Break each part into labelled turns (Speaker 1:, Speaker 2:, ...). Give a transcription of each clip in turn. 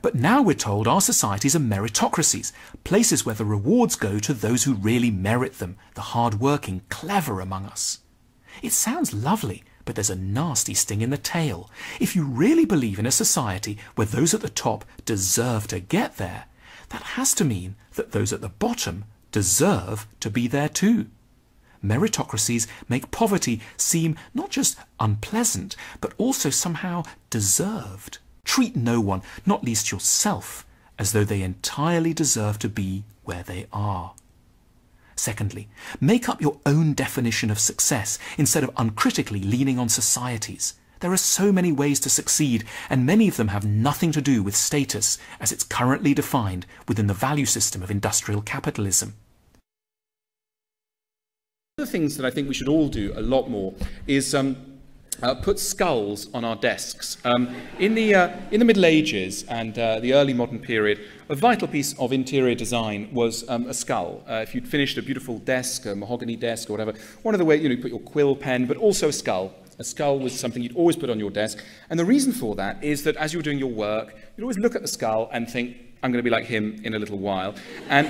Speaker 1: But now we're told our societies are meritocracies, places where the rewards go to those who really merit them, the hard-working, clever among us. It sounds lovely, but there's a nasty sting in the tail. If you really believe in a society where those at the top deserve to get there, that has to mean that those at the bottom deserve to be there too. Meritocracies make poverty seem not just unpleasant, but also somehow deserved. Treat no one, not least yourself, as though they entirely deserve to be where they are. Secondly, make up your own definition of success instead of uncritically leaning on societies. There are so many ways to succeed, and many of them have nothing to do with status as it's currently defined within the value system of industrial capitalism.
Speaker 2: One of the things that I think we should all do a lot more is put skulls on our desks. In the Middle Ages and the early modern period, a vital piece of interior design was a skull. If you'd finished a beautiful desk, a mahogany desk or whatever, one of the ways, you put your quill pen, but also a skull. A skull was something you'd always put on your desk. And the reason for that is that as you were doing your work, you'd always look at the skull and think, I'm going to be like him in a little while. And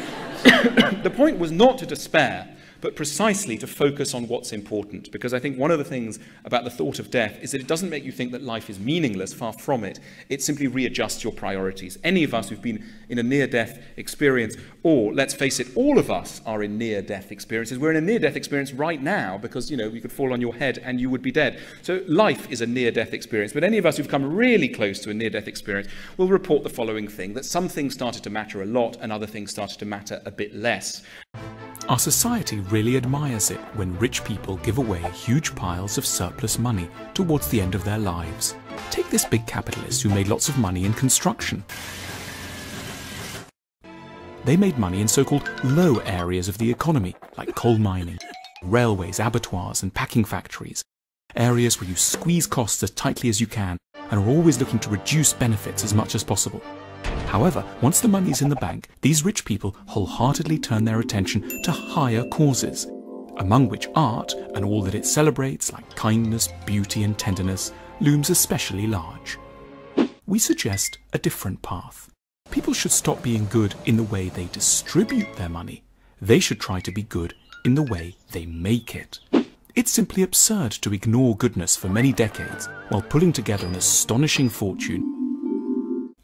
Speaker 2: the point was not to despair, but precisely to focus on what's important. Because I think one of the things about the thought of death is that it doesn't make you think that life is meaningless, far from it. It simply readjusts your priorities. Any of us who've been in a near-death experience, or let's face it, all of us are in near-death experiences. We're in a near-death experience right now because, you could fall on your head and you would be dead. So life is a near-death experience. But any of us who've come really close to a near-death experience will report the following thing, that some things started to matter a lot and other things started to matter a bit less.
Speaker 1: Our society really admires it when rich people give away huge piles of surplus money towards the end of their lives. Take this big capitalist who made lots of money in construction. They made money in so-called low areas of the economy, like coal mining, railways, abattoirs and packing factories. Areas where you squeeze costs as tightly as you can and are always looking to reduce benefits as much as possible. However, once the money's in the bank, these rich people wholeheartedly turn their attention to higher causes, among which art and all that it celebrates, like kindness, beauty and tenderness, looms especially large. We suggest a different path. People should stop being good in the way they distribute their money. They should try to be good in the way they make it. It's simply absurd to ignore goodness for many decades while pulling together an astonishing fortune,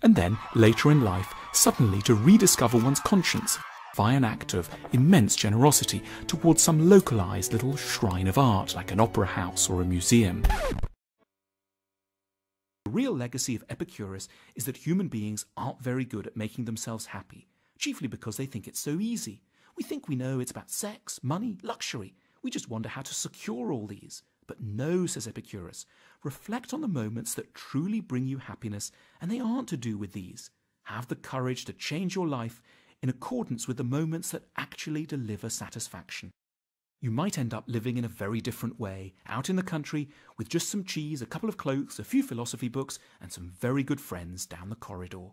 Speaker 1: and then, later in life, suddenly to rediscover one's conscience via an act of immense generosity towards some localized little shrine of art like an opera house or a museum. The real legacy of Epicurus is that human beings aren't very good at making themselves happy, chiefly because they think it's so easy. We think we know it's about sex, money, luxury. We just wonder how to secure all these. But no, says Epicurus, reflect on the moments that truly bring you happiness, and they aren't to do with these. Have the courage to change your life in accordance with the moments that actually deliver satisfaction. You might end up living in a very different way, out in the country, with just some cheese, a couple of cloaks, a few philosophy books, and some very good friends down the corridor.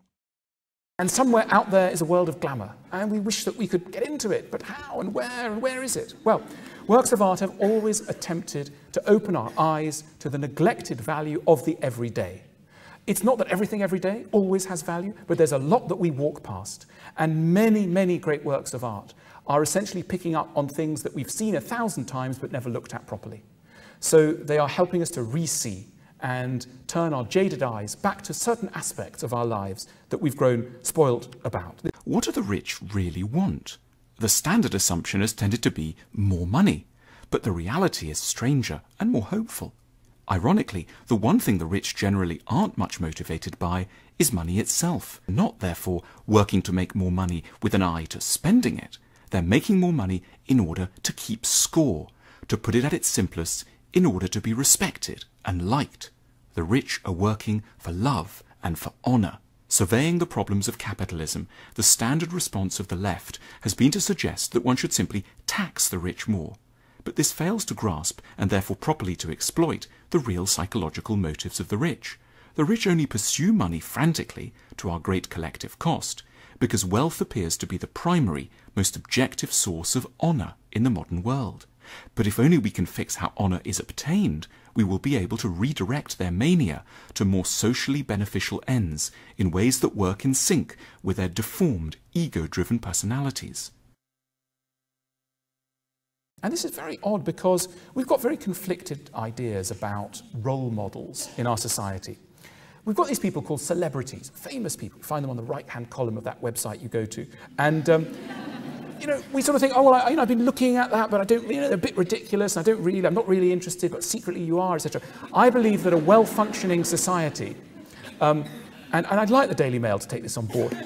Speaker 1: And somewhere out there is a world of glamour, and we wish that we could get into it, but how and where is it? Well, works of art have always attempted to open our eyes to the neglected value of the everyday. It's not that everything every day always has value, but there's a lot that we walk past, and many, many great works of art are essentially picking up on things that we've seen 1,000 times but never looked at properly. So they are helping us to re-see and turn our jaded eyes back to certain aspects of our lives that we've grown spoilt about. What do the rich really want? The standard assumption has tended to be more money, but the reality is stranger and more hopeful. Ironically, the one thing the rich generally aren't much motivated by is money itself, not therefore working to make more money with an eye to spending it. They're making more money in order to keep score, to put it at its simplest, in order to be respected and liked. The rich are working for love and for honour. Surveying the problems of capitalism, the standard response of the left has been to suggest that one should simply tax the rich more. But this fails to grasp, and therefore properly to exploit, the real psychological motives of the rich. The rich only pursue money frantically, to our great collective cost, because wealth appears to be the primary, most objective source of honour in the modern world. But if only we can fix how honour is obtained, we will be able to redirect their mania to more socially beneficial ends in ways that work in sync with their deformed, ego-driven personalities. And this is very odd because we've got very conflicted ideas about role models in our society. We've got these people called celebrities, famous people. You find them on the right-hand column of that website you go to. And, you know, we sort of think, oh, well, I've been looking at that, but I don't, they're a bit ridiculous. I'm not really interested, but secretly you are, etc. I believe that a well-functioning society, and I'd like the Daily Mail to take this on board,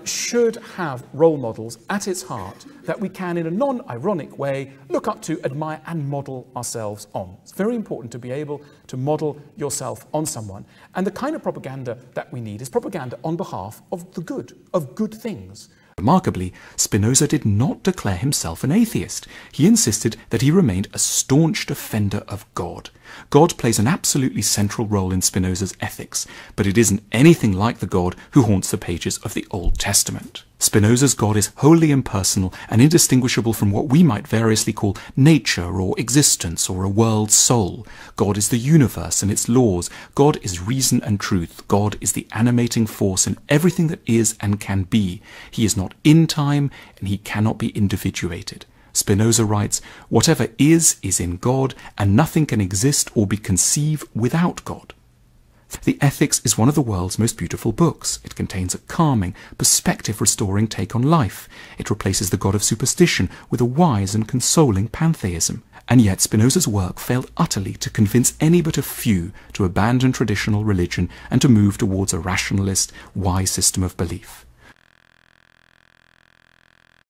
Speaker 1: should have role models at its heart that we can, in a non-ironic way, look up to, admire, and model ourselves on. It's very important to be able to model yourself on someone. And the kind of propaganda that we need is propaganda on behalf of the good, of good things. Remarkably, Spinoza did not declare himself an atheist. He insisted that he remained a staunch defender of God. God plays an absolutely central role in Spinoza's ethics, but it isn't anything like the God who haunts the pages of the Old Testament. Spinoza's God is wholly impersonal and indistinguishable from what we might variously call nature or existence or a world soul. God is the universe and its laws. God is reason and truth. God is the animating force in everything that is and can be. He is not in time and he cannot be individuated. Spinoza writes, "Whatever is in God, and nothing can exist or be conceived without God." The Ethics is one of the world's most beautiful books. It contains a calming, perspective-restoring take on life. It replaces the god of superstition with a wise and consoling pantheism. And yet Spinoza's work failed utterly to convince any but a few to abandon traditional religion and to move towards a rationalist, wise system of belief.